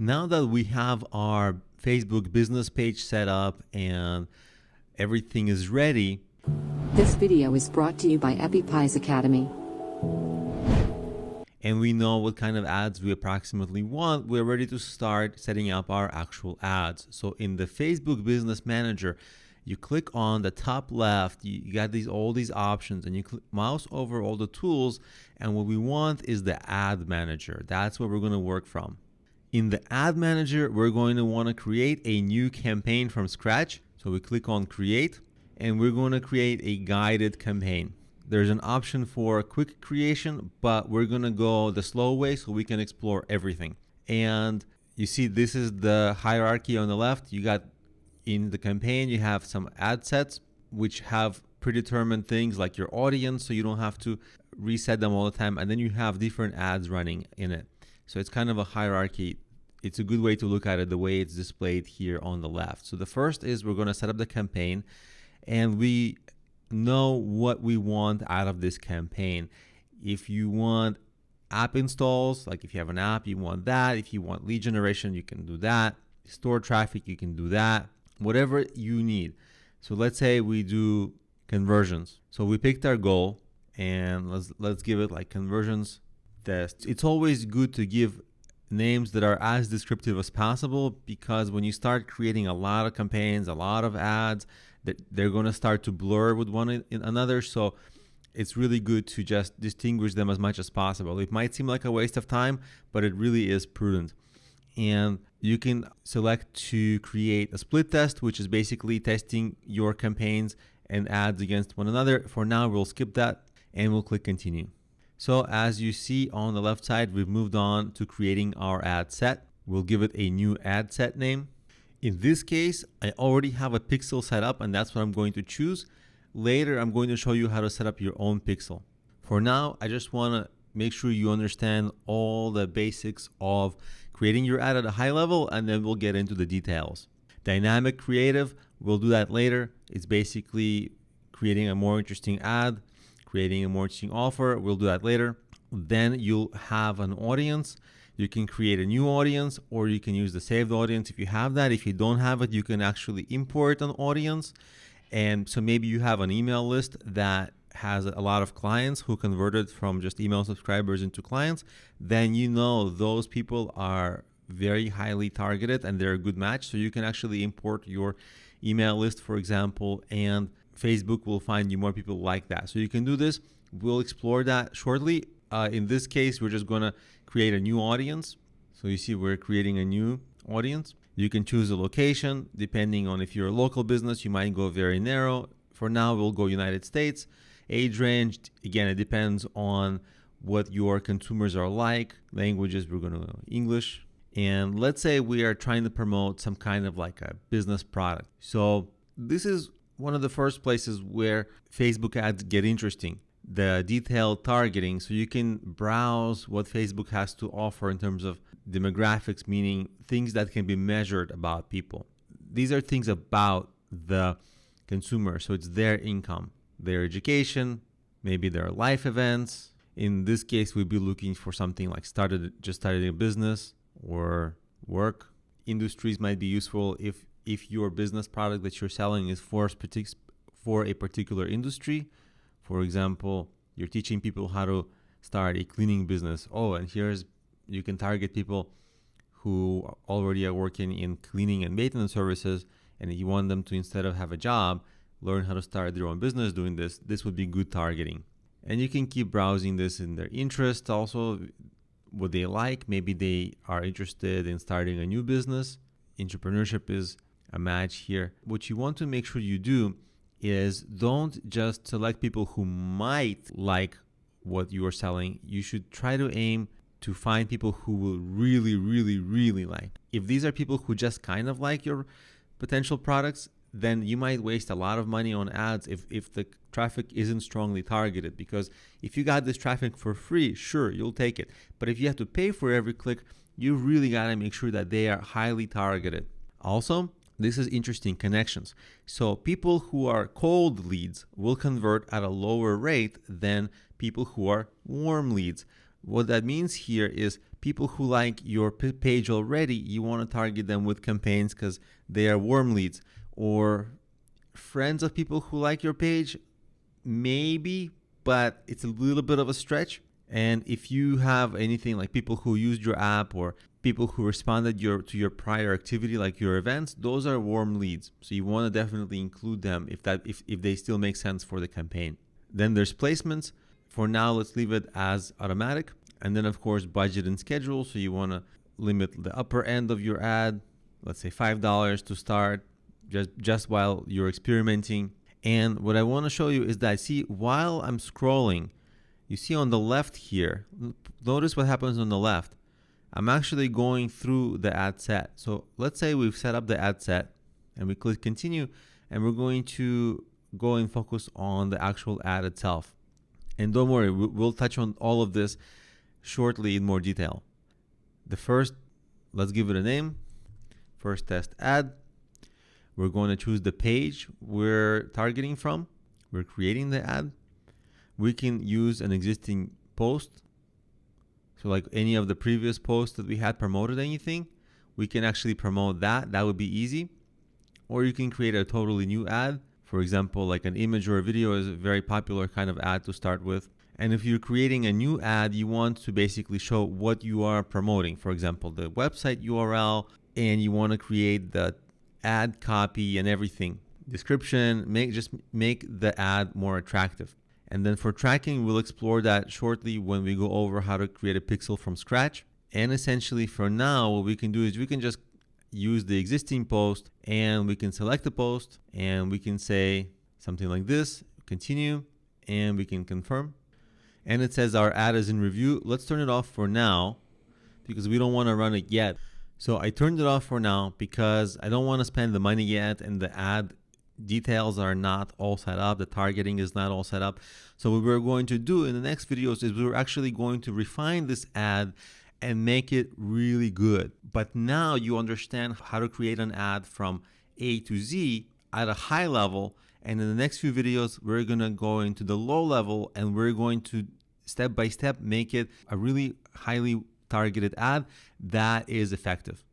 Now that we have our Facebook business page set up and everything is ready, This video is brought to you by EpiPie's Academy. and we know what kind of ads we approximately want, we're ready to start setting up our actual ads. So in the Facebook Business Manager, you click on the top left, you got all these options, and you mouse over all the tools, and what we want is the Ad Manager. That's where we're going to work from. In the Ad Manager, we're going to want to create a new campaign from scratch. So we click on Create, and we're going to create a guided campaign. There's an option for quick creation, but we're going to go the slow way so we can explore everything. And you see, this is the hierarchy on the left. You got in the campaign, you have some ad sets, which have predetermined things like your audience, so you don't have to reset them all the time. And then you have different ads running in it. So it's kind of a hierarchy. It's a good way to look at it the way it's displayed here on the left. So the first is we're going to set up the campaign, and we know what we want out of this campaign. If you want app installs, like if you have an app, you want that. If you want lead generation, you can do that. Store traffic, you can do that. Whatever you need. So let's say we do conversions. So we picked our goal, and let's give it like conversions test. It's always good to give names that are as descriptive as possible, because when you start creating a lot of campaigns, a lot of ads, they're going to start to blur with one another. So it's really good to just distinguish them as much as possible. It might seem like a waste of time, but it really is prudent. And you can select to create a split test, which is basically testing your campaigns and ads against one another. For now, we'll skip that and we'll click continue. So as you see on the left side, we've moved on to creating our ad set. We'll give it a new ad set name. In this case, I already have a pixel set up, and that's what I'm going to choose. Later, I'm going to show you how to set up your own pixel. For now, I just want to make sure you understand all the basics of creating your ad at a high level, and then we'll get into the details. Dynamic creative, we'll do that later. It's basically creating a more interesting ad, creating a more interesting offer. We'll do that later. Then you'll have an audience. You can create a new audience, or you can use the saved audience if you have that. If you don't have it, you can actually import an audience. And so maybe you have an email list that has a lot of clients who converted from just email subscribers into clients. Then you know those people are very highly targeted and they're a good match. So you can actually import your email list, for example, and Facebook will find you more people like that. So you can do this. We'll explore that shortly. In this case, we're just going to create a new audience. So you see we're creating a new audience. You can choose a location. Depending on if you're a local business, you might go very narrow. For now, we'll go United States. Age range, again, it depends on what your consumers are like. Languages, we're going to go English. And let's say we are trying to promote some kind of like a business product. So this is one of the first places where Facebook ads get interesting. The detailed targeting, so you can browse what Facebook has to offer in terms of demographics, meaning things that can be measured about people. These are things about the consumer, so it's their income, their education, maybe their life events. In this case, we'd be looking for something like just started a business or work. Industries might be useful if your business product that you're selling is for a particular industry. For example, you're teaching people how to start a cleaning business. Oh, and you can target people who already are working in cleaning and maintenance services, and you want them to, instead of have a job, learn how to start their own business doing this. This would be good targeting. And you can keep browsing this in their interest, also what they like. Maybe they are interested in starting a new business. Entrepreneurship is a match here. What you want to make sure you do is don't just select people who might like what you are selling. You should try to aim to find people who will really, really, really like. If these are people who just kind of like your potential products, then you might waste a lot of money on ads if the traffic isn't strongly targeted. Because if you got this traffic for free, sure, you'll take it. But if you have to pay for every click, you really got to make sure that they are highly targeted. Also, this is interesting, connections. So people who are cold leads will convert at a lower rate than people who are warm leads. What that means here is People who like your page already, you want to target them with campaigns because they are warm leads. Or friends of people who like your page, maybe, but it's a little bit of a stretch. And if you have anything like people who used your app or people who responded to your prior activity, like your events, those are warm leads. So you want to definitely include them if they still make sense for the campaign. Then there's placements. For now, let's leave it as automatic. And then of course, budget and schedule. So you want to limit the upper end of your ad, let's say $5 to start, just while you're experimenting. And what I want to show you is that, see, while I'm scrolling, you see on the left here, notice what happens on the left. I'm actually going through the ad set. So let's say we've set up the ad set and we click continue, and we're going to go and focus on the actual ad itself. And don't worry, we'll touch on all of this shortly in more detail. The first, let's give it a name, first test ad. We're going to choose the page we're targeting from. We're creating the ad. We can use an existing post. So like any of the previous posts that we had promoted anything, we can actually promote that. That would be easy. Or you can create a totally new ad. For example, like an image or a video is a very popular kind of ad to start with. And if you're creating a new ad, you want to basically show what you are promoting. For example, the website URL, and you want to create the ad copy and everything. Description, just make the ad more attractive. And then for tracking, we'll explore that shortly when we go over how to create a pixel from scratch. And essentially for now, what we can do is we can just use the existing post, and we can select the post, and we can say something like this, continue, and we can confirm. And it says our ad is in review. Let's turn it off for now because we don't want to run it yet. So I turned it off for now because I don't want to spend the money yet, and the ad details are not all set up. The targeting is not all set up. So what we're going to do in the next videos is we're actually going to refine this ad and make it really good. But now you understand how to create an ad from A to Z at a high level. And in the next few videos, we're going to go into the low level, and we're going to step by step make it a really highly targeted ad that is effective.